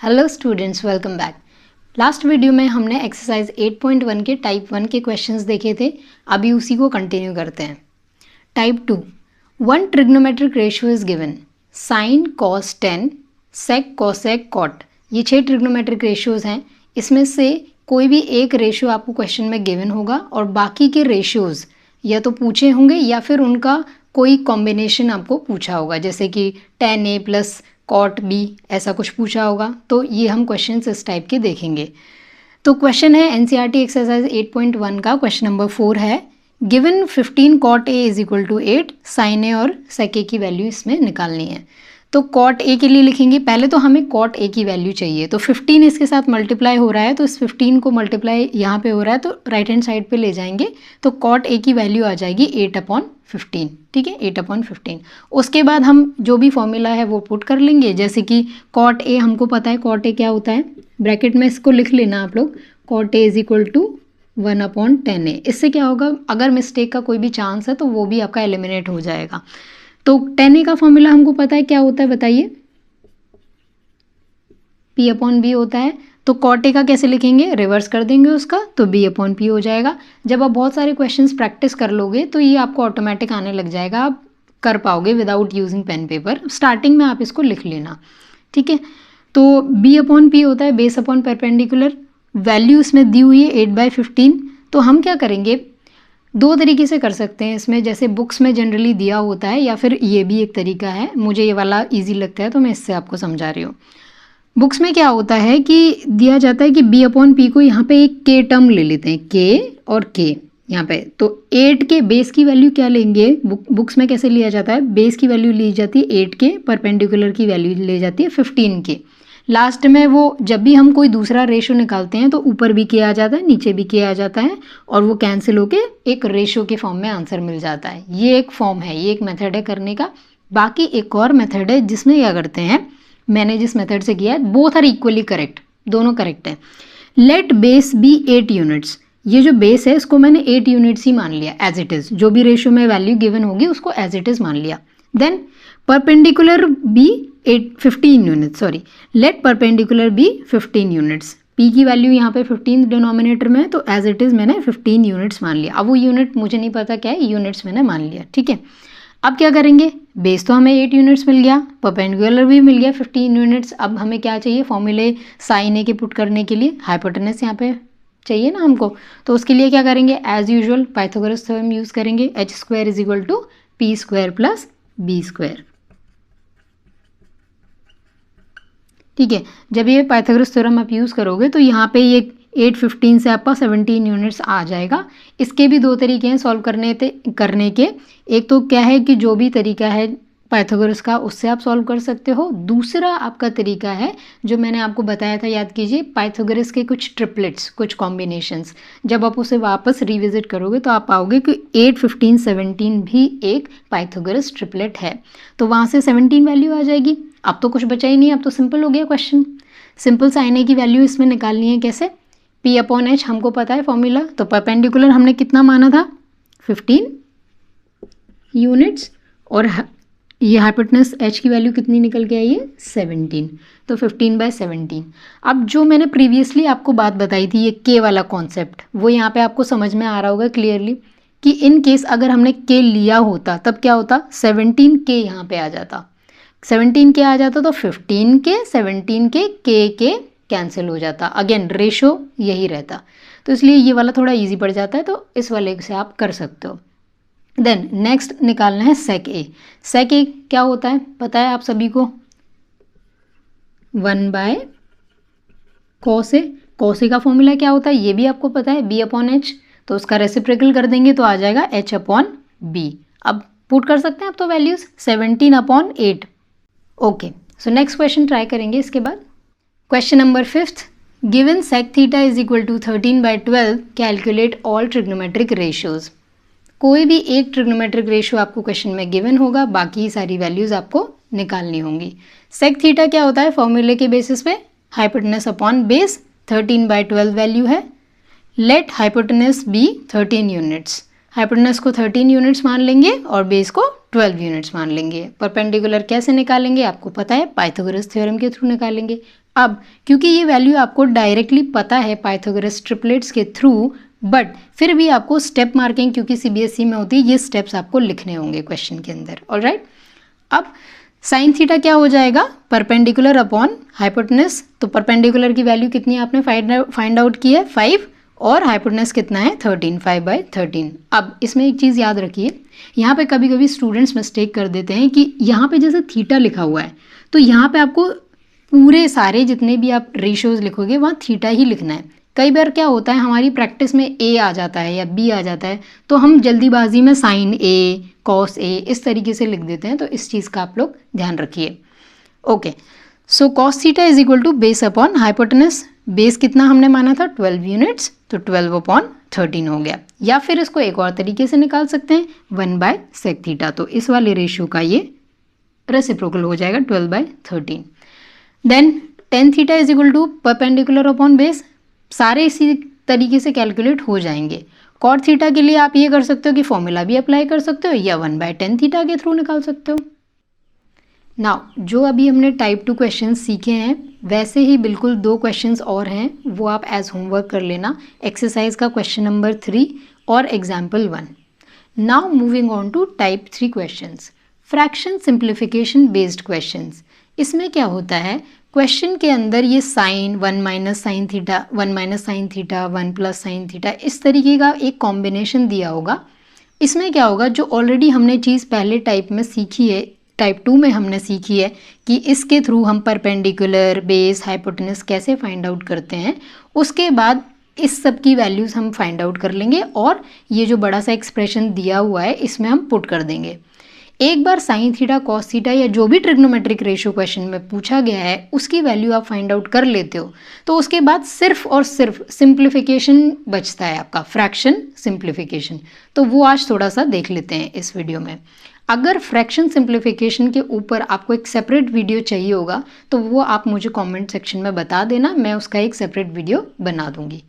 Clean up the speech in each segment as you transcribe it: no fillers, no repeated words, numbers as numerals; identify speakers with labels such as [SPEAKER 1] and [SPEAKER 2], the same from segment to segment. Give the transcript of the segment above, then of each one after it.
[SPEAKER 1] Hello students, welcome back. Last video में हमने exercise 8.1 के टाइप 1 के क्वेश्चंस देखे थे। अभी उसी को कंटिन्यू करते हैं। Type 2, one trigonometric ratio is given, sine cos 10 sec cosec cot. ये 6 ट्रिग्नोमेट्रिक रेशियोज़ हैं। इसमें से कोई भी एक रेशियो आपको क्वेश्चन में गिवन होगा और बाकी के रेशियोज़ या तो पूछे होंगे या फिर उनका कोई कॉम्बिनेशन आपको पूछा होगा, जैसे कि 10a प्लस कॉट बी ऐसा कुछ पूछा होगा। तो ये हम क्वेश्चन इस टाइप के देखेंगे। तो क्वेश्चन है एनसीईआरटी एक्सरसाइज 8.1 का क्वेश्चन नंबर 4 है। Given 15 cot a is equal to 8, sine a और सेक ए की वैल्यू इसमें निकालनी है। तो कॉट ए के लिए लिखेंगे, पहले तो हमें कॉट ए की वैल्यू चाहिए। तो 15 इसके साथ मल्टीप्लाई हो रहा है, तो इस 15 को मल्टीप्लाई यहाँ पे हो रहा है तो राइट हैंड साइड पे ले जाएंगे। तो कॉट ए की वैल्यू आ जाएगी 8/15। ठीक है, 8/15। उसके बाद हम जो भी फॉर्मूला है वो पुट कर लेंगे, जैसे कि कॉट ए हमको पता है, कॉट ए क्या होता है, ब्रैकेट में इसको लिख लेना आप लोग, cot a is equal to 1/10a। इससे क्या होगा, अगर मिस्टेक का कोई भी चांस है तो वो भी आपका एलिमिनेट हो जाएगा। तो 10a का फॉर्मूला हमको पता है क्या होता है, बताइए, P/B होता है। तो कॉट ए का कैसे लिखेंगे, रिवर्स कर देंगे उसका, तो B/P हो जाएगा। जब आप बहुत सारे क्वेश्चंस प्रैक्टिस कर लोगे तो ये आपको ऑटोमेटिक आने लग जाएगा, आप कर पाओगे without using pen paper. Starting में आप इसको लिख लेना, ठीक है। तो B/P होता है बेस अपॉन परपेंडिकुलर। वैल्यू इसमें दी हुई है 8/15। तो हम क्या करेंगे, दो तरीके से कर सकते हैं इसमें, जैसे बुक्स में जनरली दिया होता है या फिर ये भी एक तरीका है। मुझे ये वाला इजी लगता है तो मैं इससे आपको समझा रही हूँ। बुक्स में क्या होता है कि दिया जाता है कि B/P को यहाँ पे एक के टर्म ले लेते हैं, के और के यहाँ पे। तो 8 के बेस की वैल्यू क्या लेंगे, बुक्स में कैसे लिया जाता है, बेस की वैल्यू ली जाती है 8 के, परपेंडिकुलर की वैल्यू ले जाती है 15 के। लास्ट में वो जब भी हम कोई दूसरा रेशो निकालते हैं तो ऊपर भी के आ जाता है, नीचे भी के आ जाता है और वो कैंसिल होके एक रेशो के फॉर्म में आंसर मिल जाता है। ये एक फॉर्म है, ये एक मेथड है करने का। बाकी एक और मेथड है जिसमें क्या करते हैं, मैंने जिस मेथड से किया है, बोथ आर इक्वली करेक्ट, दोनों करेक्ट है। Let base b 8 units. ये जो बेस है इसको मैंने 8 यूनिट्स ही मान लिया एज इट इज़, जो भी रेशियो में वैल्यू गिवन होगी उसको एज इट इज़ मान लिया। Then perpendicular be 15 units, sorry, let perpendicular be 15 units. P की वैल्यू यहाँ पे 15 डिनोमिनेटर में है तो एज इट इज़ मैंने 15 यूनिट्स मान लिया। अब वो यूनिट मुझे नहीं पता क्या है, यूनिट्स मैंने मान लिया, ठीक है। अब क्या करेंगे, बेस तो हमें 8 यूनिट्स मिल गया, परपेंडिकुलर भी मिल गया 15 यूनिट्स। अब हमें क्या चाहिए, फॉर्मूले साइन ए के पुट करने के लिए हाइपोटेनस यहाँ पे चाहिए ना हमको। तो उसके लिए क्या करेंगे, as usual Pythagoras theorem use करेंगे, h² is equal to p² plus b²। ठीक है, जब ये पाइथागोरस थ्योरम आप यूज़ करोगे तो यहाँ पे ये 8/15 से आपका 17 यूनिट्स आ जाएगा। इसके भी दो तरीके हैं सॉल्व करने के। एक तो क्या है कि जो भी तरीका है पाइथागोरस का उससे आप सॉल्व कर सकते हो। दूसरा आपका तरीका है जो मैंने आपको बताया था, याद कीजिए, पाइथागोरस के कुछ ट्रिपलेट्स, कुछ कॉम्बिनेशंस। जब आप उसे वापस रिविजिट करोगे तो आप पाओगे कि 8, 15, 17 भी एक पाइथागोरस ट्रिपलेट है। तो वहाँ से 17 वैल्यू आ जाएगी। अब तो कुछ बचा ही नहीं, अब तो सिंपल हो गया क्वेश्चन। सिंपल साइन ए की वैल्यू इसमें निकालनी है, कैसे, P/H हमको पता है फॉर्मूला। तो परपेंडिकुलर हमने कितना माना था, 15 यूनिट्स, और ये हाइपोटेनस h की वैल्यू कितनी निकल के आई है, 17। तो 15/17। अब जो मैंने प्रीवियसली आपको बात बताई थी, ये k वाला कॉन्सेप्ट, वो यहाँ पे आपको समझ में आ रहा होगा क्लियरली कि इन केस अगर हमने k लिया होता तब क्या होता, 17k यहाँ पे आ जाता, 17k आ जाता तो 15k 17k k कैंसिल हो जाता। अगेन रेशो यही रहता, तो इसलिए ये वाला थोड़ा इजी पड़ जाता है, तो इस वाले से आप कर सकते हो। देन नेक्स्ट निकालना है सेक ए। सेक ए क्या होता है पता है आप सभी को, 1/cos ए। cos ए का फॉर्मूला क्या होता है ये भी आपको पता है, B/H। तो उसका रेसिप्रोकल कर देंगे तो आ जाएगा h/b। अब पुट कर सकते हैं आप तो values 17/8। Okay, so next question try करेंगे इसके बाद। Question number 5, given sec theta is equal to 13/12, calculate all trigonometric ratios. कोई भी एक ट्रिग्नोमेट्रिक रेशियो आपको क्वेश्चन में गिवन होगा, बाकी सारी वैल्यूज आपको निकालनी होंगी। सेक थीटा क्या होता है, फॉर्मूले के बेसिस पे हाइपोटेनस अपॉन बेस, 13/12 वैल्यू है। Let hypotenuse be 13 units. Hypotenuse को 13 यूनिट्स मान लेंगे और बेस को 12 यूनिट्स मान लेंगे। परपेंडिकुलर कैसे निकालेंगे आपको पता है, पाइथागोरस थ्योरम के थ्रू निकालेंगे। अब क्योंकि ये वैल्यू आपको डायरेक्टली पता है पाइथागोरस ट्रिपलेट्स के थ्रू, बट फिर भी आपको स्टेप मार्किंग क्योंकि सीबीएसई में होती है, ये स्टेप्स आपको लिखने होंगे क्वेश्चन के अंदर। ऑलराइट, अब साइन थीटा क्या हो जाएगा, परपेंडिकुलर अपॉन हाइपोटेनस। तो परपेंडिकुलर की वैल्यू कितनी आपने फाइंड आउट की है 5, और हाइपोटेनस कितना है 13, 5/13। अब इसमें एक चीज़ याद रखिए, यहाँ पे कभी कभी स्टूडेंट्स मिस्टेक कर देते हैं कि यहाँ पे जैसे थीटा लिखा हुआ है तो यहाँ पे आपको पूरे सारे जितने भी आप रेशियोज लिखोगे वहाँ थीटा ही लिखना है। कई बार क्या होता है हमारी प्रैक्टिस में ए आ जाता है या बी आ जाता है, तो हम जल्दीबाजी में साइन ए, कॉस ए इस तरीके से लिख देते हैं, तो इस चीज़ का आप लोग ध्यान रखिए। Okay, so cos theta is equal to base upon hypotenuse. Base कितना हमने माना था 12 यूनिट्स, तो 12/13 हो गया। या फिर इसको एक और तरीके से निकाल सकते हैं 1/sec थीटा, तो इस वाले रेशियो का ये रेसिप्रोकल हो जाएगा 12/13। Then tan theta is equal to perpendicular upon base. सारे इसी तरीके से कैलकुलेट हो जाएंगे। कॉट थीटा के लिए आप ये कर सकते हो कि फॉर्मूला भी अप्लाई कर सकते हो या 1/10 थीटा के थ्रू निकाल सकते हो। नाउ जो अभी हमने टाइप 2 क्वेश्चंस सीखे हैं वैसे ही बिल्कुल 2 क्वेश्चंस और हैं, वो आप एज होमवर्क कर लेना। एक्सरसाइज का क्वेश्चन नंबर 3 और example 1। Now moving on to type 3 questions, fraction simplification based questions. इसमें क्या होता है, क्वेश्चन के अंदर ये sine 1 minus sine theta, 1 minus sine theta, 1 plus sine theta, इस तरीके का एक कॉम्बिनेशन दिया होगा। इसमें क्या होगा, जो ऑलरेडी हमने चीज़ पहले टाइप में सीखी है, टाइप 2 में हमने सीखी है कि इसके थ्रू हम परपेंडिकुलर, बेस, हाइपोटेनस कैसे फाइंड आउट करते हैं, उसके बाद इस सब की वैल्यूज़ हम फाइंड आउट कर लेंगे और ये जो बड़ा सा एक्सप्रेशन दिया हुआ है इसमें हम पुट कर देंगे। एक बार साइन थीटा, कॉस थीटा या जो भी ट्रिग्नोमेट्रिक रेशियो क्वेश्चन में पूछा गया है उसकी वैल्यू आप फाइंड आउट कर लेते हो, तो उसके बाद सिर्फ और सिर्फ सिंप्लीफिकेशन बचता है आपका, फ्रैक्शन सिंप्लीफिकेशन। तो वो आज थोड़ा सा देख लेते हैं इस वीडियो में। अगर फ्रैक्शन सिंप्लीफिकेशन के ऊपर आपको एक सेपरेट वीडियो चाहिए होगा तो वो आप मुझे कमेंट सेक्शन में बता देना, मैं उसका एक सेपरेट वीडियो बना दूंगी।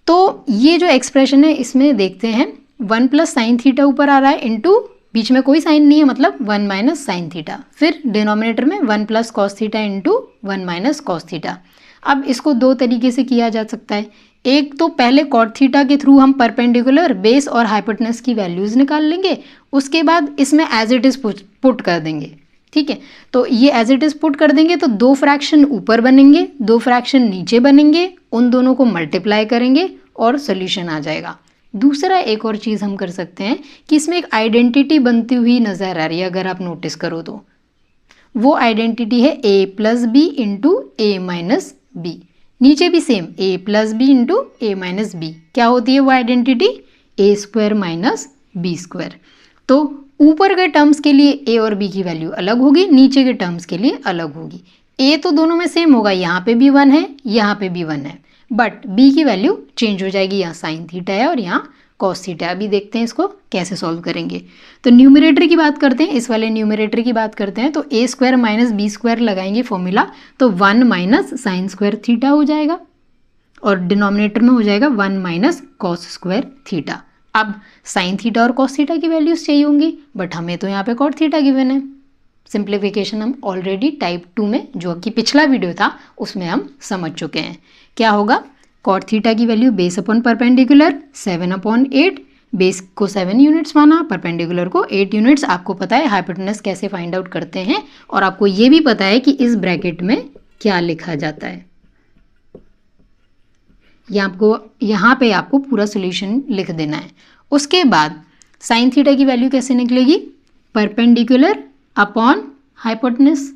[SPEAKER 1] तो ये जो एक्सप्रेशन है इसमें देखते हैं 1 प्लस साइन थीटा ऊपर आ रहा है इंटू, बीच में कोई साइन नहीं है मतलब 1 माइनस साइन थीटा, फिर डिनोमिनेटर में 1 plus cos theta into 1 minus cos theta. अब इसको 2 तरीके से किया जा सकता है। एक तो पहले कॉट थीटा के थ्रू हम परपेंडिकुलर, बेस और हाइपोटेनस की वैल्यूज़ निकाल लेंगे, उसके बाद इसमें एज इट इज़ पुट कर देंगे। ठीक है, तो ये एज इट इज़ पुट कर देंगे तो 2 फ्रैक्शन ऊपर बनेंगे, 2 फ्रैक्शन नीचे बनेंगे, उन दोनों को मल्टीप्लाई करेंगे और सोल्यूशन आ जाएगा। दूसरा एक और चीज़ हम कर सकते हैं कि इसमें एक आइडेंटिटी बनती हुई नज़र आ रही है, अगर आप नोटिस करो तो वो आइडेंटिटी है a plus B into A minus B. नीचे भी same a plus B into A minus B. क्या होती है वो identity, a square minus B square. तो ऊपर के टर्म्स के लिए a और b की वैल्यू अलग होगी, नीचे के टर्म्स के लिए अलग होगी। a तो दोनों में सेम होगा, यहाँ पे भी 1 है, यहाँ पे भी 1 है, बट b की वैल्यू चेंज हो जाएगी, यहाँ साइन थीटा है और यहाँ कॉस थीटा। अभी देखते हैं इसको कैसे सॉल्व करेंगे। तो न्यूमरेटर की बात करते हैं, इस वाले न्यूमरेटर की बात करते हैं। तो a square minus B square लगाएंगे फॉर्मूला, तो 1 माइनस साइन स्क्वायर थीटा हो जाएगा और डिनोमिनेटर में हो जाएगा 1 माइनस कॉस स्क्वायर थीटा। अब साइन थीटा और कॉस थीटा की वैल्यूज चाहिए होंगी, बट हमें तो यहाँ पे कॉट थीटा गिवन है। सिंप्लीफिकेशन हम ऑलरेडी टाइप 2 में, जो कि पिछला वीडियो था, उसमें हम समझ चुके हैं। क्या होगा, कॉट थीटा की value base upon perpendicular 7/8, base को 7 यूनिट्स माना, परपेंडिकुलर को 8 यूनिट्स। आपको पता है हाइपोटेनस कैसे फाइंड आउट करते हैं और आपको ये भी पता है कि इस ब्रैकेट में क्या लिखा जाता है। यहाँ पे आपको पूरा सोल्यूशन लिख देना है। उसके बाद साइन थीटा की वैल्यू कैसे निकलेगी, perpendicular upon hypotenuse.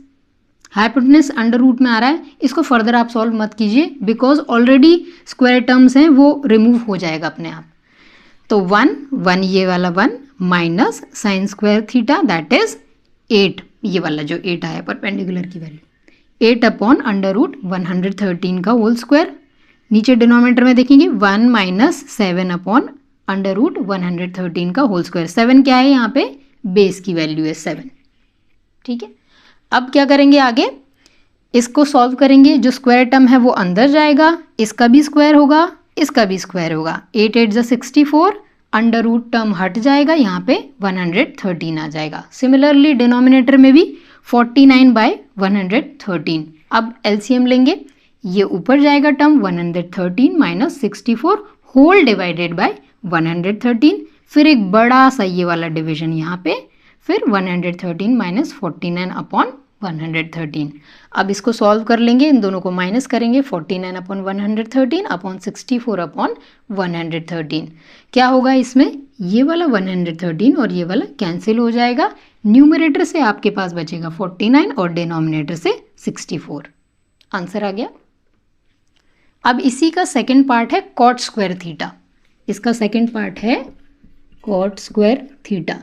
[SPEAKER 1] Hypotenuse under root में आ रहा है, इसको फर्दर आप सॉल्व मत कीजिए बिकॉज ऑलरेडी स्क्वायर टर्म्स हैं, वो रिमूव हो जाएगा अपने आप। तो 1 ये वाला 1 minus sine square theta that is 8, ये वाला जो 8 आया परपेंडिकुलर की वैल्यू 8 अपॉन अंडर रूट 113 का होल स्क्वायर। नीचे डिनोमिनेटर में देखेंगे 1 माइनस 7 अपॉन अंडर रूट 113 का होल स्क्वायर। 7 क्या है यहाँ पे, बेस की वैल्यू है 7। ठीक है, अब क्या करेंगे आगे, इसको सॉल्व करेंगे। जो स्क्वायर टर्म है वो अंदर जाएगा, इसका भी स्क्वायर होगा, इसका भी स्क्वायर होगा। 8 8 जा 64, अंडर रूट टर्म हट जाएगा, यहाँ पे 113 आ जाएगा। सिमिलरली डिनोमिनेटर में भी 49/113। अब एलसीएम लेंगे, ये ऊपर जाएगा term 113 minus 64 whole divided by 113, फिर एक बड़ा सा ये वाला डिवीजन यहाँ पे, फिर 113 माइनस 49 अपॉन 113। अब इसको सॉल्व कर लेंगे, इन दोनों को माइनस करेंगे, 49 अपॉन 113 अपॉन 64 अपॉन 113। क्या होगा इसमें, ये वाला 113 और ये वाला कैंसिल हो जाएगा। न्यूमरेटर से आपके पास बचेगा 49 और डिनोमिनेटर से 64। आंसर आ गया। अब इसी का सेकंड पार्ट है कॉट स्क्वायर थीटा। इसका सेकंड पार्ट है कॉट स्क्वायर थीटा।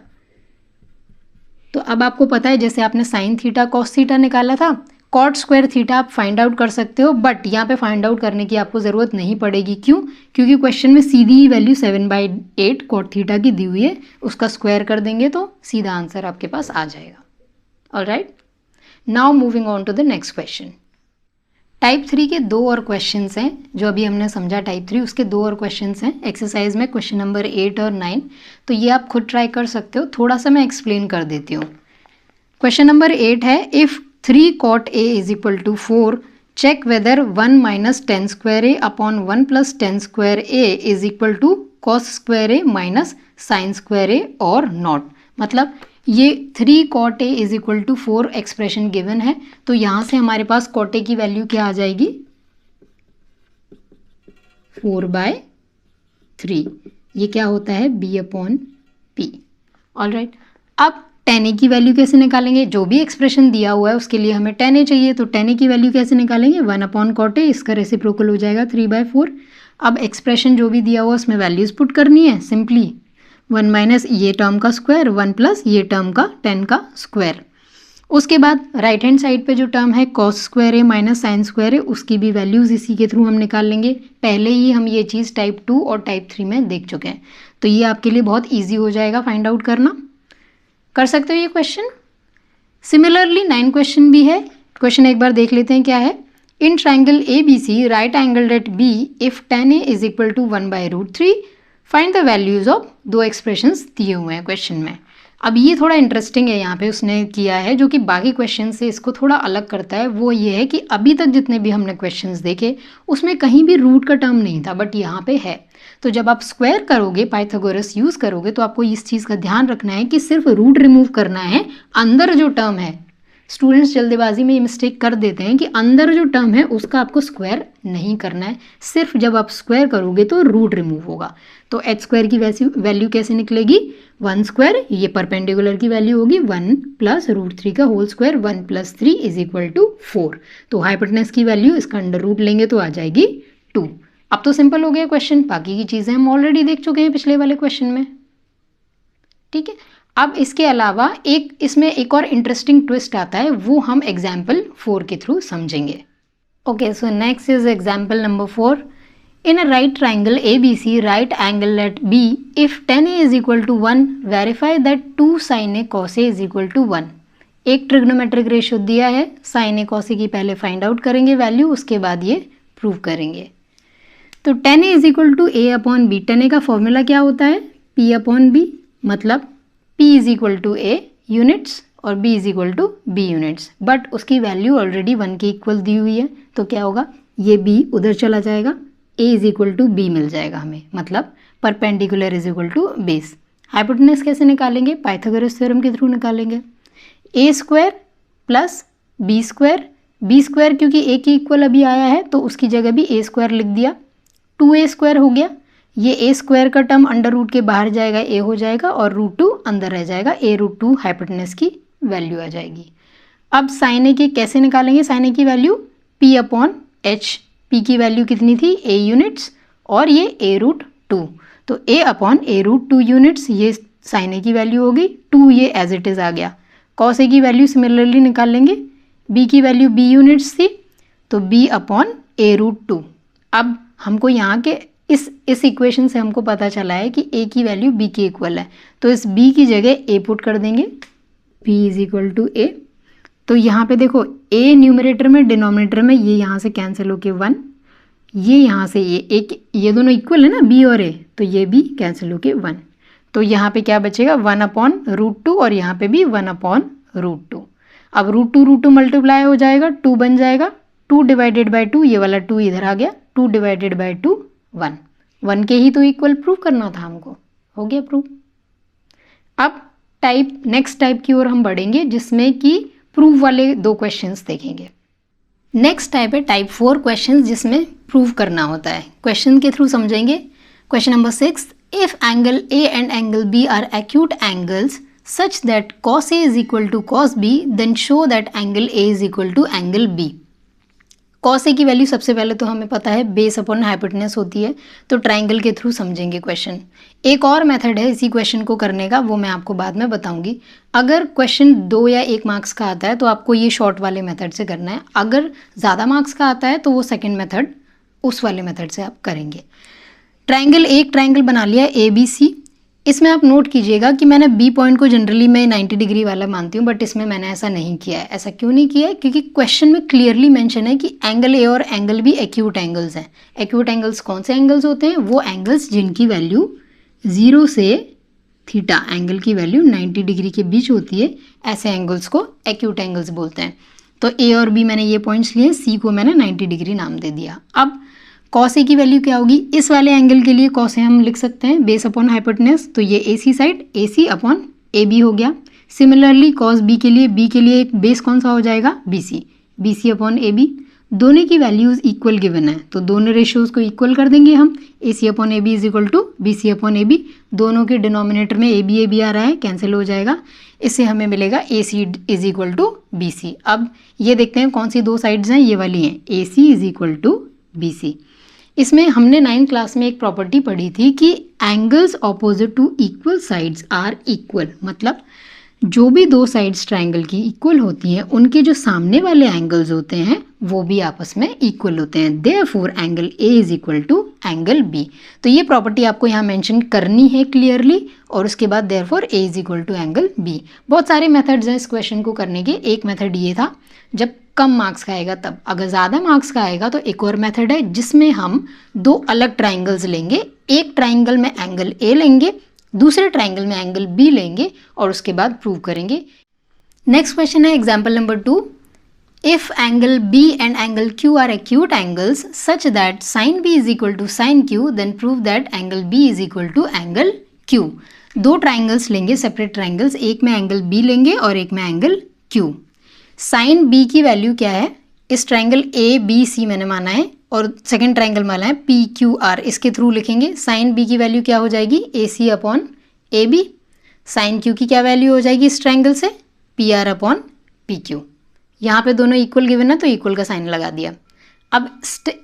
[SPEAKER 1] तो अब आपको पता है जैसे आपने साइन थीटा कॉस थीटा निकाला था, कॉट स्क्वायर थीटा आप फाइंड आउट कर सकते हो, बट यहाँ पे फाइंड आउट करने की आपको ज़रूरत नहीं पड़ेगी। क्यों? क्योंकि क्वेश्चन में सीधी ही वैल्यू 7/8 कॉट थीटा की दी हुई है, उसका स्क्वायर कर देंगे तो सीधा आंसर आपके पास आ जाएगा। Alright, now moving on to the next question. Type 3 के 2 और क्वेश्चंस हैं, जो अभी हमने समझा टाइप 3 उसके 2 और क्वेश्चंस हैं एक्सरसाइज में, क्वेश्चन नंबर 8 और 9। तो ये आप खुद ट्राई कर सकते हो, थोड़ा सा मैं एक्सप्लेन कर देती हूँ। क्वेश्चन नंबर 8 है, if 3 cot A is equal to 4, check whether 1 minus tan square a upon 1 plus tan square a is equal to cos square a minus sine square a और नॉट। मतलब ये 3 cot A is equal to 4 expression given है, तो यहाँ से हमारे पास cot A की वैल्यू क्या आ जाएगी, 4/3। ये क्या होता है, B/P। ऑलराइट, अब tan A की वैल्यू कैसे निकालेंगे, जो भी एक्सप्रेशन दिया हुआ है उसके लिए हमें tan A चाहिए, तो tan A की वैल्यू कैसे निकालेंगे, 1/cot A, इसका रेसिप्रोकल हो जाएगा 3/4। अब एक्सप्रेशन जो भी दिया हुआ उसमें वैल्यूज पुट करनी है, सिंपली 1 माइनस ये टर्म का स्क्वायर, 1 प्लस ये टर्म का 10 का स्क्वायर। उसके बाद राइट हैंड साइड पे जो टर्म है cos square a minus sine square ए, उसकी भी वैल्यूज़ इसी के थ्रू हम निकाल लेंगे। पहले ही हम ये चीज़ टाइप 2 और टाइप 3 में देख चुके हैं, तो ये आपके लिए बहुत ईजी हो जाएगा फाइंड आउट करना। कर सकते हो ये क्वेश्चन। सिमिलरली 9 क्वेश्चन भी है। क्वेश्चन एक बार देख लेते हैं क्या है। In triangle A B C right angle at B if tan A is equal to 1/√3 find the values of, 2 expressions दिए हुए हैं क्वेश्चन में। अब ये थोड़ा इंटरेस्टिंग है, यहाँ पे उसने किया है जो कि बाकी क्वेश्चन से इसको थोड़ा अलग करता है। वो ये है कि अभी तक जितने भी हमने क्वेश्चंस देखे उसमें कहीं भी रूट का टर्म नहीं था, बट यहाँ पे है। तो जब आप स्क्वायर करोगे, पाइथागोरस यूज़ करोगे, तो आपको इस चीज़ का ध्यान रखना है कि सिर्फ रूट रिमूव करना है, अंदर जो टर्म है, स्टूडेंट्स जल्दबाजी में ये मिस्टेक कर देते हैं कि अंदर जो टर्म है उसका आपको स्क्वायर नहीं करना है, सिर्फ जब आप स्क्वायर करोगे तो रूट रिमूव होगा। तो एच स्क्वायर की वैल्यू कैसे निकलेगी, 1 स्क्वायर, ये परपेंडिकुलर की वैल्यू होगी 1 प्लस √3 का whole square, 1 plus 3 is equal to 4। तो हाइपोटेनस की वैल्यू इसका अंडर रूट लेंगे तो आ जाएगी 2। अब तो सिंपल हो गया क्वेश्चन, बाकी की चीज़ें हम ऑलरेडी देख चुके हैं पिछले वाले क्वेश्चन में। ठीक है, अब इसके अलावा इसमें एक और इंटरेस्टिंग ट्विस्ट आता है, वो हम एग्जाम्पल 4 के थ्रू समझेंगे। Okay, so next is example number 4। In a right triangle ABC right angle at B if tan A is equal to 1 verify that 2 sin A cos A is equal to 1। एक trigonometric ratio दिया है, sin A cos A की पहले find out करेंगे value, उसके बाद ये prove करेंगे। तो tan A is equal to A/B। tan A का फॉर्मूला क्या होता है, P/B, मतलब P is equal to A units और B is equal to B units, but उसकी वैल्यू ऑलरेडी 1 के इक्वल दी हुई है, तो क्या होगा, ये B उधर चला जाएगा, A is equal to B मिल जाएगा हमें, मतलब perpendicular is equal to base. Hypotenuse कैसे निकालेंगे, पाइथागोरस थ्योरम के थ्रू निकालेंगे। A square plus B square, B square क्योंकि A की इक्वल अभी आया है तो उसकी जगह भी A स्क्वायर लिख दिया, 2A स्क्वायर हो गया। ये A स्क्वायर का टर्म अंडर रूट के बाहर जाएगा, A हो जाएगा, और √2 अंदर रह जाएगा, A√2 हाइपोटेनस की वैल्यू आ जाएगी। अब साइन A की कैसे निकालेंगे, साइन A की वैल्यू P/H, P की वैल्यू कितनी थी, A यूनिट्स, और ये A√2, तो A/A√2 यूनिट्स, ये साइन A की वैल्यू होगी, 2 ये एज इट इज़ आ गया। कॉस A की वैल्यू सिमिलरली निकाल लेंगे, B की वैल्यू B यूनिट्स थी, तो B/A√2। अब हमको यहाँ के इस इक्वेशन से हमको पता चला है कि A की वैल्यू B के इक्वल है, तो इस B की जगह A पुट कर देंगे, P is equal to A। तो यहाँ पे देखो A न्यूमरेटर में, डिनोमिनेटर में, ये यहाँ से कैंसिल होके 1, ये यहाँ से ये दोनों इक्वल है ना B और A, तो ये भी कैंसिल होके 1। तो यहाँ पे क्या बचेगा, 1/√2, और यहाँ पे भी 1/√2। अब √2 मल्टीप्लाई हो जाएगा, 2 बन जाएगा, 2 डिवाइडेड बाई 2, ये वाला 2 इधर आ गया, 2 डिवाइडेड बाई 2 1, 1 के ही तो इक्वल प्रूव करना था हमको, हो गया प्रूव। अब नेक्स्ट टाइप की ओर हम बढ़ेंगे जिसमें कि प्रूव वाले 2 क्वेश्चंस देखेंगे। नेक्स्ट टाइप है टाइप 4 क्वेश्चंस जिसमें प्रूव करना होता है, क्वेश्चन के थ्रू समझेंगे। Question number 6, if angle A and angle B are acute angles such that cos A is equal to cos B, then show that angle A is equal to angle B. cos A की value सबसे पहले तो हमें पता है base upon hypotenuse होती है, तो ट्राइंगल के थ्रू समझेंगे क्वेश्चन। एक और मेथड है इसी क्वेश्चन को करने का, वो मैं आपको बाद में बताऊंगी। अगर क्वेश्चन 2 या 1 मार्क्स का आता है तो आपको ये शॉर्ट वाले मेथड से करना है, अगर ज़्यादा मार्क्स का आता है तो वो सेकेंड मेथड उस वाले मेथड से आप करेंगे। ट्राइंगल, एक ट्राइंगल बना लिया ABC। इसमें आप नोट कीजिएगा कि मैंने बी पॉइंट को जनरली मैं 90 डिग्री वाला मानती हूँ, बट इसमें मैंने ऐसा नहीं किया है। ऐसा क्यों नहीं किया है? क्योंकि क्वेश्चन में क्लियरली मेंशन है कि एंगल ए और एंगल बी एक्यूट एंगल्स हैं। एक्यूट एंगल्स कौन से एंगल्स होते हैं? वो एंगल्स जिनकी वैल्यू 0 से थीटा, एंगल की वैल्यू 90 डिग्री के बीच होती है, ऐसे एंगल्स को एक्यूट एंगल्स बोलते हैं। तो ए और बी मैंने ये पॉइंट्स लिए, सी को मैंने 90 डिग्री नाम दे दिया। अब कॉस ए की वैल्यू क्या होगी? इस वाले एंगल के लिए कॉस ए हम लिख सकते हैं बेस अपॉन हाइपोटेनस, तो ये AC side AC upon AB हो गया। सिमिलरली कॉस बी के लिए एक बेस कौन सा हो जाएगा? BC upon AB। दोनों की वैल्यूज़ इक्वल गिवन है, तो दोनों रेशियोज़ को इक्वल कर देंगे हम। AC upon AB is equal to BC upon AB। दोनों के डिनोमिनेटर में AB आ रहा है, कैंसिल हो जाएगा। इससे हमें मिलेगा AC is equal to BC। अब ये देखते हैं कौन सी 2 साइड्स हैं, ये वाली हैं, AC is equal to BC। इसमें हमने 9th क्लास में एक प्रॉपर्टी पढ़ी थी कि angles opposite to equal sides are equal, मतलब जो भी 2 साइड्स ट्राइंगल की इक्वल होती हैं उनके जो सामने वाले एंगल्स होते हैं वो भी आपस में इक्वल होते हैं। Therefore angle A is equal to angle B। तो ये प्रॉपर्टी आपको यहाँ मेंशन करनी है क्लियरली, और उसके बाद therefore A is equal to angle B। बहुत सारे मेथड्स हैं इस क्वेश्चन को करने के। एक मेथड ये था जब कम मार्क्स का आएगा तब, अगर ज़्यादा मार्क्स का आएगा तो एक और मेथड है जिसमें हम 2 अलग ट्राइंगल्स लेंगे। एक ट्राइंगल में एंगल A लेंगे, दूसरे ट्राइंगल में एंगल B लेंगे, और उसके बाद प्रूव करेंगे। नेक्स्ट क्वेश्चन है example number 2, if angle B and angle Q are acute angles such that sine B is equal to sine Q, then prove that angle B is equal to angle Q। 2 triangles लेंगे, separate triangles, एक में angle B लेंगे और एक में angle Q। Sine B की value क्या है? इस ट्राइंगल ABC मैंने माना है और सेकेंड ट्राइंगल माना है PQR, इसके थ्रू लिखेंगे। साइन B की वैल्यू क्या हो जाएगी? AC upon AB। Sine Q की क्या वैल्यू हो जाएगी इस ट्राइंगल से? PR upon PQ। यहाँ पे दोनों इक्वल गिवन है तो इक्वल का साइन लगा दिया। अब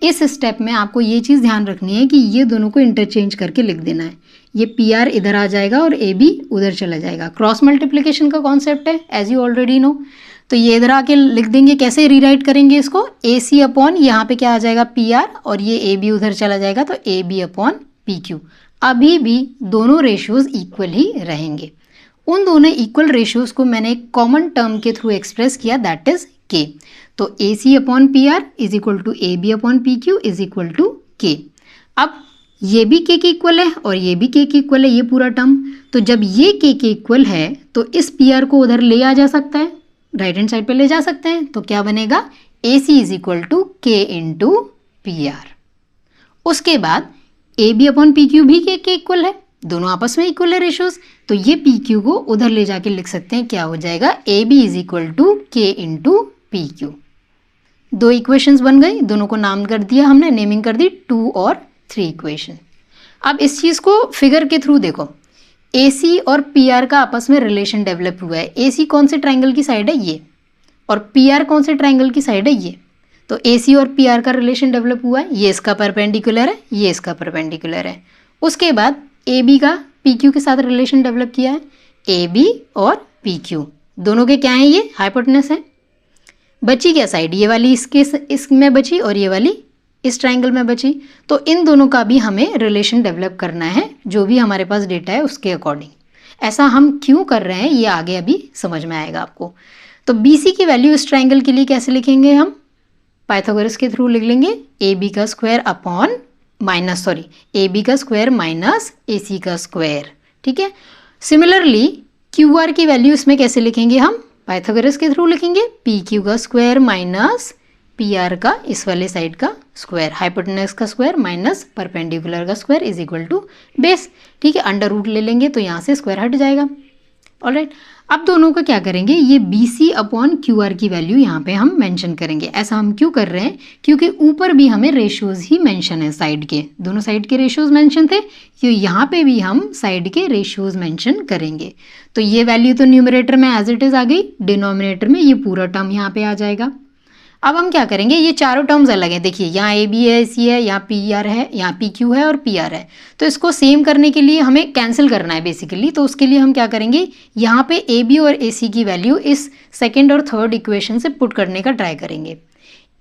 [SPEAKER 1] इस स्टेप में आपको ये चीज़ ध्यान रखनी है कि ये दोनों को इंटरचेंज करके लिख देना है। ये PR इधर आ जाएगा और AB उधर चला जाएगा। क्रॉस मल्टीप्लिकेशन का कॉन्सेप्ट है, एज यू ऑलरेडी नो। तो ये इधर आके लिख देंगे, कैसे रीराइट करेंगे इसको? AC अपॉन यहाँ पे क्या आ जाएगा? PR, और ये AB उधर चला जाएगा तो AB अपॉन PQ। अभी भी दोनों रेशियोज इक्वल ही रहेंगे। उन दोनों इक्वल रेशियोज को मैंने एक कॉमन टर्म के थ्रू एक्सप्रेस किया, दैट इज K। तो AC upon PR is equal to AB upon PQ is equal to K। अब ये भी K के इक्वल है और ये भी K के इक्वल है, ये पूरा टर्म। तो जब ये K के इक्वल है तो इस PR को उधर ले आ जा सकता है, राइट हैंड साइड पे ले जा सकते हैं। तो क्या बनेगा? AC is equal to K into PR। उसके बाद AB अपॉन PQ भी K के इक्वल है, दोनों आपस में इक्वल है रेशियोज। तो ये PQ को उधर ले जाके लिख सकते हैं, क्या हो जाएगा? AB is equal to K into PQ। 2 equations बन गई, दोनों को नाम कर दिया हमने, नेमिंग कर दी 2 और 3 इक्वेशन। अब इस चीज़ को फिगर के थ्रू देखो, AC और PR का आपस में रिलेशन डेवलप हुआ है। AC कौन से ट्राइंगल की साइड है? ये। और PR कौन से ट्राइंगल की साइड है? ये। तो AC और PR का रिलेशन डेवलप हुआ है, ये इसका परपेंडिकुलर है, ये इसका परपेंडिकुलर है। उसके बाद AB का PQ के साथ रिलेशन डेवलप किया है, AB और PQ दोनों के क्या हैं? ये हाइपोटेनस है। बची क्या साइड? ये वाली इसमें बची और ये वाली इस ट्राइंगल में बची। तो इन दोनों का भी हमें रिलेशन डेवलप करना है, जो भी हमारे पास डेटा है उसके अकॉर्डिंग। ऐसा हम क्यों कर रहे हैं ये आगे अभी समझ में आएगा आपको। तो BC की वैल्यू इस ट्राइंगल के लिए कैसे लिखेंगे हम? पाइथागोरस के थ्रू लिख लेंगे, AB का स्क्वायर अपॉन AB का स्क्वायर माइनस AC का स्क्वायर। ठीक है। सिमिलरली QR की वैल्यू इसमें कैसे लिखेंगे हम? पाइथागोरस के थ्रू लिखेंगे, PQ का स्क्वायर माइनस पी आर का इस वाले साइड का स्क्वायर, हाइपोटेनस का स्क्वायर माइनस परपेंडिकुलर का square is equal to base. ठीक है, अंडर रूट ले लेंगे तो यहाँ से स्क्वायर हट जाएगा। ऑलराइट, अब दोनों का क्या करेंगे, ये B C upon Q R की वैल्यू यहाँ पे हम मेंशन करेंगे। ऐसा हम क्यों कर रहे हैं, क्योंकि ऊपर भी हमें रेशियोज ही मेंशन है, साइड के दोनों साइड के रेशियोज मेंशन थे, तो यहाँ पे भी हम साइड के रेशियोज मेंशन करेंगे। तो ये वैल्यू तो न्यूमरेटर में एज इट इज आ गई, डिनोमिनेटर में ये पूरा टर्म यहाँ पे आ जाएगा। अब हम क्या करेंगे, ये चारों टर्म्स अलग हैं, देखिए यहाँ ए बी है, सी है, यहाँ पी आर है, यहाँ पी क्यू है और पी आर है। तो इसको सेम करने के लिए हमें कैंसिल करना है बेसिकली, तो उसके लिए हम क्या करेंगे, यहाँ पे ए बी और ए सी की वैल्यू इस सेकेंड और थर्ड इक्वेशन से पुट करने का ट्राई करेंगे।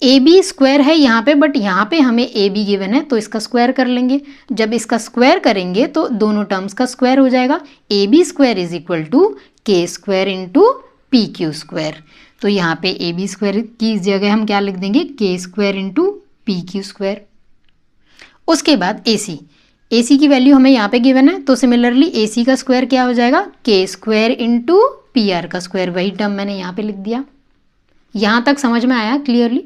[SPEAKER 1] ए बी स्क्वायर है यहाँ पे, बट यहाँ पे हमें ए बी गिवन है तो इसका स्क्वायर कर लेंगे। जब इसका स्क्वायर करेंगे तो दोनों टर्म्स का स्क्वायर हो जाएगा, a b square is equal to k square into p q square. तो यहाँ पे ए बी स्क्वायर की जगह हम क्या लिख देंगे, के square into p q square. उसके बाद ए सी की वैल्यू हमें यहाँ पे गिवन है, तो सिमिलरली ए सी का स्क्वायर क्या हो जाएगा, के स्क्वायर इंटू पी आर का स्क्वायर, वही टर्म मैंने यहाँ पे लिख दिया। यहाँ तक समझ में आया क्लियरली?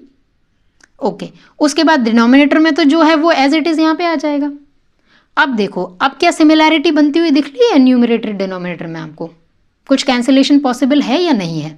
[SPEAKER 1] ओके, उसके बाद डिनोमिनेटर में तो जो है वो एज इट इज़ यहाँ पे आ जाएगा। अब देखो, अब क्या सिमिलैरिटी बनती हुई दिख रही है न्यूमरेटर डिनोमिनेटर में, आपको कुछ कैंसिलेशन पॉसिबल है या नहीं है?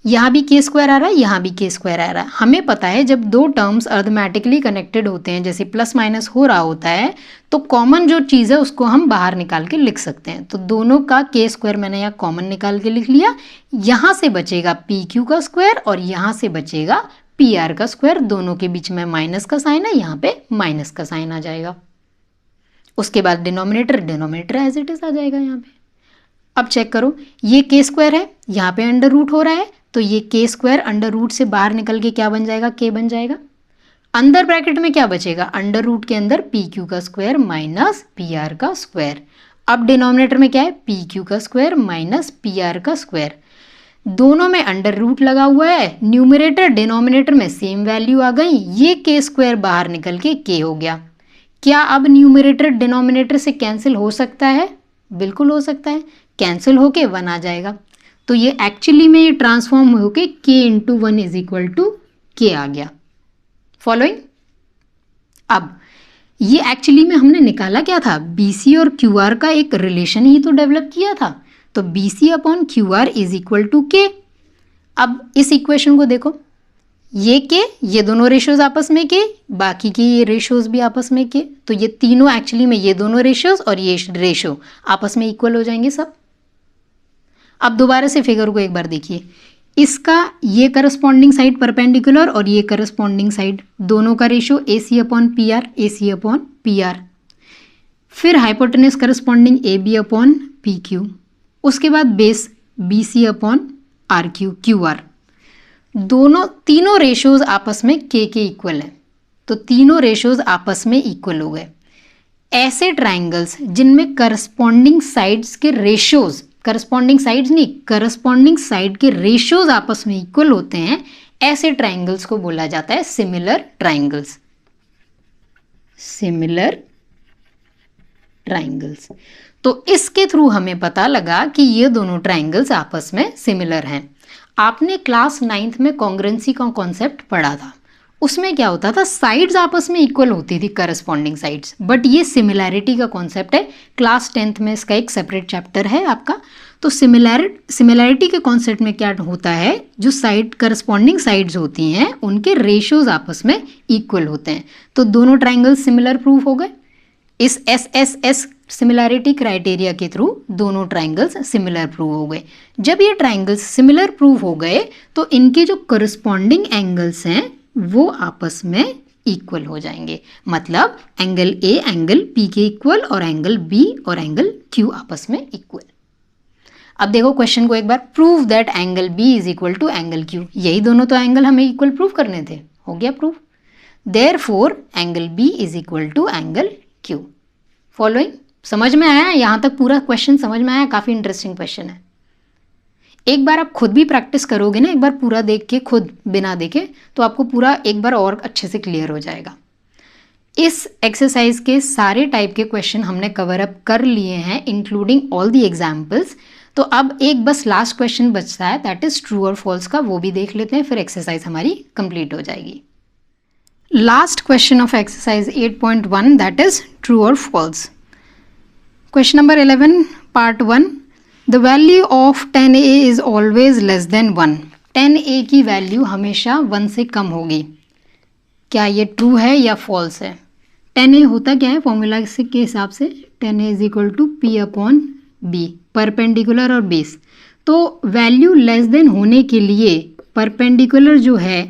[SPEAKER 1] यहाँ भी के स्क्वायर आ रहा है, यहाँ भी के स्क्वायर आ रहा है। हमें पता है जब दो टर्म्स अर्थमेटिकली कनेक्टेड होते हैं, जैसे प्लस माइनस हो रहा होता है, तो कॉमन जो चीज़ है उसको हम बाहर निकाल के लिख सकते हैं। तो दोनों का के स्क्वायर मैंने यहाँ कॉमन निकाल के लिख लिया। यहाँ से बचेगा पी क्यू का स्क्वायर और यहाँ से बचेगा पी आर का स्क्वायर। दोनों के बीच में माइनस का साइन है, यहाँ पे माइनस का साइन आ जाएगा। उसके बाद डिनोमिनेटर एज इट इज आ जाएगा यहाँ पे। अब चेक करो, ये के स्क्वायर है, यहाँ पे अंडर रूट हो रहा है, तो ये के स्क्वायर अंडर रूट से बाहर निकल के क्या बन जाएगा, के बन जाएगा। अंदर ब्रैकेट में क्या बचेगा, अंडर रूट के अंदर पी क्यू का स्क्वायर माइनस पी आर का स्क्वायर। अब डिनोमिनेटर में क्या है, पी क्यू का स्क्वायर माइनस पी आर का स्क्वायर। दोनों में अंडर रूट लगा हुआ है, न्यूमरेटर डिनोमिनेटर में सेम वैल्यू आ गई, ये के स्क्वायर बाहर निकल के के हो गया। क्या अब न्यूमरेटर डिनोमिनेटर से कैंसिल हो सकता है? बिल्कुल हो सकता है, कैंसिल होके 1 आ जाएगा। तो ये एक्चुअली में ये ट्रांसफॉर्म होके k into 1 is equal to K आ गया। फॉलोइंग? अब ये एक्चुअली में हमने निकाला क्या था, BC और QR का एक रिलेशन ही तो डेवलप किया था। तो BC upon QR is equal to K. अब इस इक्वेशन को देखो, ये के, ये दोनों रेशियोज आपस में के, बाकी के ये रेशियोज भी आपस में के, तो ये तीनों एक्चुअली में ये दोनों रेशियोज और ये रेशियो आपस में इक्वल हो जाएंगे सब। अब दोबारा से फिगर को एक बार देखिए, इसका ये करस्पॉन्डिंग साइड परपेंडिकुलर और ये करस्पॉन्डिंग साइड, दोनों का ratio AC upon PR, AC upon PR। फिर hypotenuse corresponding AB upon PQ, उसके बाद base BC upon RQ QR। तीनों रेशियोज आपस में के इक्वल हैं, तो तीनों रेशियोज आपस में इक्वल हो गए। ऐसे ट्राइंगल्स जिनमें करस्पॉन्डिंग साइड्स के रेशियोज, करस्पॉन्डिंग साइड्स नहीं, करस्पॉन्डिंग साइड के रेशियोज आपस में इक्वल होते हैं, ऐसे ट्राइंगल्स को बोला जाता है सिमिलर ट्राइंगल्स। Similar triangles. तो इसके थ्रू हमें पता लगा कि ये दोनों ट्राइंगल्स आपस में सिमिलर हैं। आपने क्लास 9th में कॉन्ग्रुएंसी का कॉन्सेप्ट पढ़ा था, उसमें क्या होता था, साइड्स आपस में इक्वल होती थी, करस्पॉन्डिंग साइड्स, बट ये सिमिलैरिटी का कॉन्सेप्ट है। क्लास 10th में इसका एक सेपरेट चैप्टर है आपका। तो सिमिलैरिटी के कॉन्सेप्ट में क्या होता है, जो साइड करस्पॉन्डिंग साइड्स होती हैं उनके रेशियोज आपस में इक्वल होते हैं। तो दोनों ट्राइंगल्स सिमिलर प्रूफ हो गए। इस SSS सिमिलैरिटी क्राइटेरिया के थ्रू दोनों ट्राइंगल्स सिमिलर प्रूव हो गए। जब ये ट्राइंगल्स सिमिलर प्रूव हो गए तो इनके जो करस्पॉन्डिंग एंगल्स हैं वो आपस में इक्वल हो जाएंगे। मतलब एंगल A एंगल P के इक्वल और एंगल B और एंगल Q आपस में इक्वल। अब देखो क्वेश्चन को एक बार, prove that angle B is equal to angle Q। यही दोनों तो एंगल हमें इक्वल प्रूव करने थे, हो गया proof. Therefore angle B is equal to angle Q। Following? समझ में आया? यहाँ तक पूरा क्वेश्चन समझ में आया? काफ़ी इंटरेस्टिंग क्वेश्चन है। एक बार आप खुद भी प्रैक्टिस करोगे ना, एक बार पूरा देख के, खुद बिना देखे, तो आपको पूरा एक बार और अच्छे से क्लियर हो जाएगा। इस एक्सरसाइज के सारे टाइप के क्वेश्चन हमने कवर अप कर लिए हैं, इंक्लूडिंग ऑल दी एग्जाम्पल्स। तो अब एक बस लास्ट क्वेश्चन बचता है, दैट इज ट्रू और फॉल्स का, वो भी देख लेते हैं, फिर एक्सरसाइज हमारी कंप्लीट हो जाएगी। Last question of exercise 8.1 that is true और false. Question number 11 part 1, the value of 10a is always less than 1। 10a की वैल्यू हमेशा 1 से कम होगी। क्या ये ट्रू है या फॉल्स है? 10a होता क्या है फॉर्मूला के हिसाब से? 10a is equal to p upon b, perpendicular और बेस। तो वैल्यू लेस देन होने के लिए परपेंडिकुलर जो है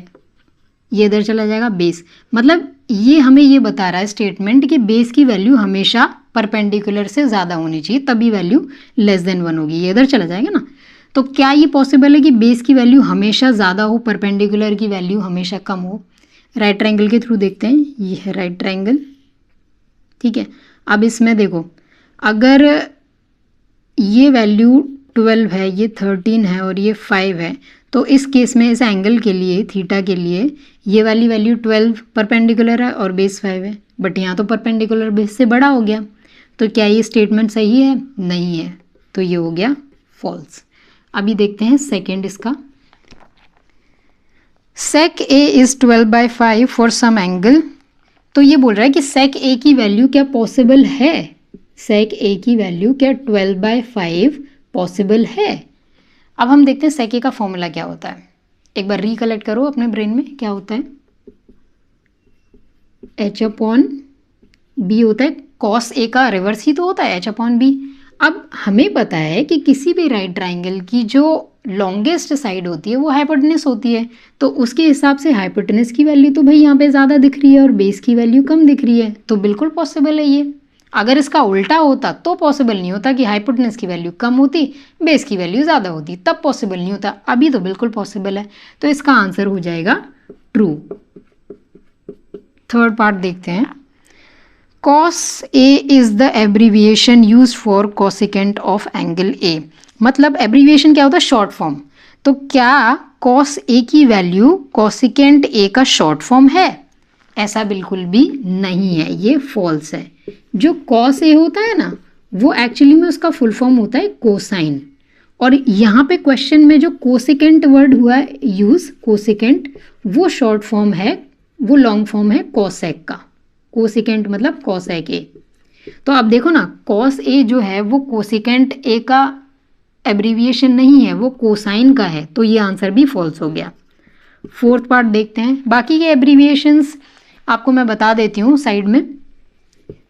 [SPEAKER 1] ये इधर चला जाएगा बेस, मतलब ये हमें ये बता रहा है स्टेटमेंट कि बेस की वैल्यू हमेशा परपेंडिकुलर से ज़्यादा होनी चाहिए, तभी वैल्यू लेस देन 1 होगी। ये इधर चला जाएगा ना। तो क्या ये पॉसिबल है कि बेस की वैल्यू हमेशा ज़्यादा हो, परपेंडिकुलर की वैल्यू हमेशा कम हो? राइट ट्रायंगल के थ्रू देखते हैं। ये है राइट ट्रायंगल, ठीक है। अब इसमें देखो, अगर ये वैल्यू 12 है, ये 13 है और ये 5 है, तो इस केस में इस एंगल के लिए, थीटा के लिए, ये वाली वैल्यू 12 परपेंडिकुलर है और बेस 5 है, बट यहाँ तो परपेंडिकुलर बेस से बड़ा हो गया। तो क्या ये स्टेटमेंट सही है? नहीं है, तो ये हो गया फॉल्स। अभी देखते हैं सेकेंड इसका। sec a is 12/5 for some angle. तो ये बोल रहा है कि sec a की वैल्यू क्या पॉसिबल है? sec a की वैल्यू क्या 12/5 पॉसिबल है? अब हम देखते हैं sec a का फॉर्मूला क्या होता है। एक बार रिकलेक्ट करो अपने ब्रेन में, क्या होता है? h अपॉन b होता है। cos a का रिवर्स ही तो होता है, h अपॉन b। अब हमें पता है कि किसी भी राइट ट्राइंगल की जो लॉन्गेस्ट साइड होती है वो हाइपोटेनस होती है, तो उसके हिसाब से हाइपोटेनस की वैल्यू तो भाई यहाँ पे ज़्यादा दिख रही है और बेस की वैल्यू कम दिख रही है, तो बिल्कुल पॉसिबल है ये। अगर इसका उल्टा होता तो पॉसिबल नहीं होता कि हाइपोटेनस की वैल्यू कम होती, बेस की वैल्यू ज़्यादा होती, तब पॉसिबल नहीं होता। अभी तो बिल्कुल पॉसिबल है, तो इसका आंसर हो जाएगा ट्रू। थर्ड पार्ट देखते हैं। cos A is the abbreviation use for cosecant of angle A। मतलब एब्रीविएशन क्या होता है? Short form. तो क्या cos A की वैल्यू कोसिकेंट A का शॉर्ट फॉर्म है? ऐसा बिल्कुल भी नहीं है, ये फॉल्स है। जो cos A होता है ना, वो एक्चुअली में उसका फुल फॉर्म होता है कोसाइन, और यहाँ पे क्वेश्चन में जो कोसिकेंट वर्ड हुआ है यूज, कोसिकेंट, वो शॉर्ट फॉर्म है, वो लॉन्ग फॉर्म है कोसेक का। कोसिकेंट मतलब कोसेक ए। तो अब देखो ना, cos A जो है वो कोसिकेंट A का एब्रीविएशन नहीं है, वो कोसाइन का है, तो ये आंसर भी फॉल्स हो गया। फोर्थ पार्ट देखते हैं। बाकी के एब्रीविएशंस आपको मैं बता देती हूँ साइड में।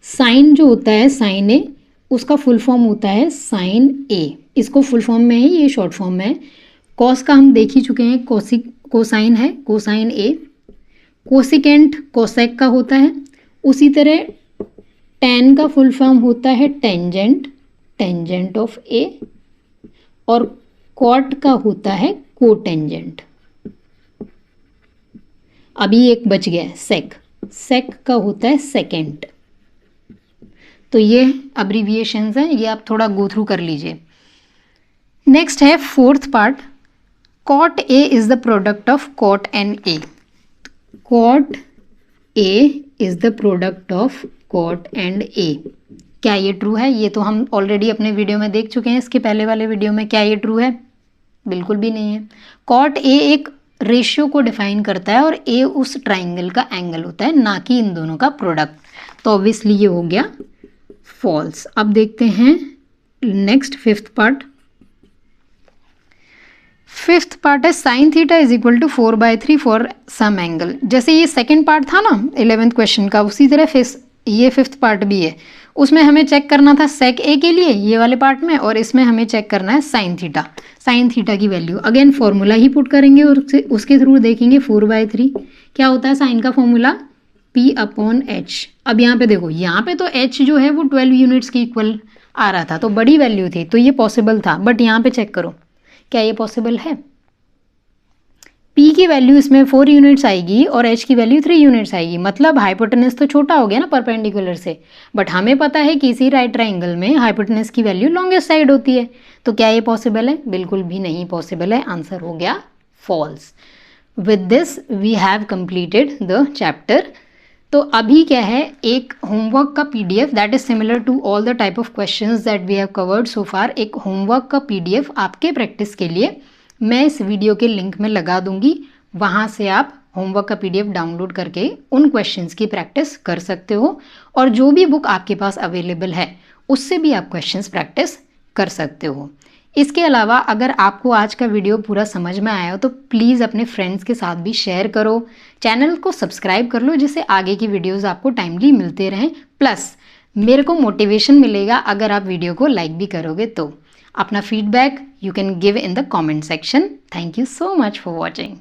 [SPEAKER 1] साइन जो होता है, साइन ए, उसका फुल फॉर्म होता है साइन ए। इसको फुल फॉर्म में है, ये शॉर्ट फॉर्म में है। कॉस का हम देख ही चुके हैं, कोसाइन है, कोसाइन ए। कोसिकेंट कोसेक का होता है। उसी तरह टेन का फुल फॉर्म होता है टेंजेंट, टेंजेंट ऑफ ए, और कॉट का होता है कोटेंजेंट। अभी एक बच गया है सेक, सेक का होता है सेकेंट। तो ये अब्रीविएशंस हैं, ये आप थोड़ा गो थ्रू कर लीजिए। नेक्स्ट है fourth part. Cot a is the product of cot and a. Cot a is the product of cot and a. क्या ये ट्रू है? ये तो हम ऑलरेडी अपने वीडियो में देख चुके हैं, इसके पहले वाले वीडियो में। क्या ये ट्रू है? बिल्कुल भी नहीं है। कॉट ए एक रेशियो को डिफाइन करता है और ए उस ट्राइंगल का एंगल होता है, ना कि इन दोनों का प्रोडक्ट। तो ऑब्वियसली ये हो गया फॉल्स। अब देखते हैं next fifth part. Fifth part है sine theta is equal to 4/3 for some angle. जैसे ये सेकेंड पार्ट था ना 11th क्वेश्चन का, उसी तरह ये फिफ्थ पार्ट भी है। उसमें हमें चेक करना था सेक ए के लिए, ये वाले पार्ट में, और इसमें हमें चेक करना है साइन थीटा। साइन थीटा की वैल्यू अगेन फॉर्मूला ही पुट करेंगे और उसके थ्रू देखेंगे 4/3 क्या होता है। साइन का फॉर्मूला P/H। अब यहाँ पे देखो, यहाँ पे तो H जो है वो 12 यूनिट्स के इक्वल आ रहा था, तो बड़ी वैल्यू थी, तो ये पॉसिबल था। बट यहाँ पे चेक करो, क्या ये पॉसिबल है? P की वैल्यू इसमें 4 यूनिट्स आएगी और H की वैल्यू 3 यूनिट्स आएगी, मतलब हाइपोटेनस तो छोटा हो गया ना परपेंडिकुलर से। बट हमें पता है कि इसी राइट ट्राइंगल में हाइपोटेनस की वैल्यू लॉन्गेस्ट साइड होती है, तो क्या ये पॉसिबल है? बिल्कुल भी नहीं पॉसिबल है। आंसर हो गया false. With this we have completed the chapter. तो अभी क्या है, एक होमवर्क का PDF that is similar to all the type of questions that we have covered so far, एक होमवर्क का पीडीएफ आपके प्रैक्टिस के लिए मैं इस वीडियो के लिंक में लगा दूंगी। वहाँ से आप होमवर्क का पीडीएफ डाउनलोड करके उन क्वेश्चंस की प्रैक्टिस कर सकते हो, और जो भी बुक आपके पास अवेलेबल है उससे भी आप क्वेश्चंस प्रैक्टिस कर सकते हो। इसके अलावा अगर आपको आज का वीडियो पूरा समझ में आया हो तो प्लीज़ अपने फ्रेंड्स के साथ भी शेयर करो, चैनल को सब्सक्राइब कर लो जिससे आगे की वीडियोस आपको टाइमली मिलते रहें। प्लस मेरे को मोटिवेशन मिलेगा अगर आप वीडियो को लाइक भी करोगे तो। अपना feedback you can give in the comment section. Thank you so much for watching.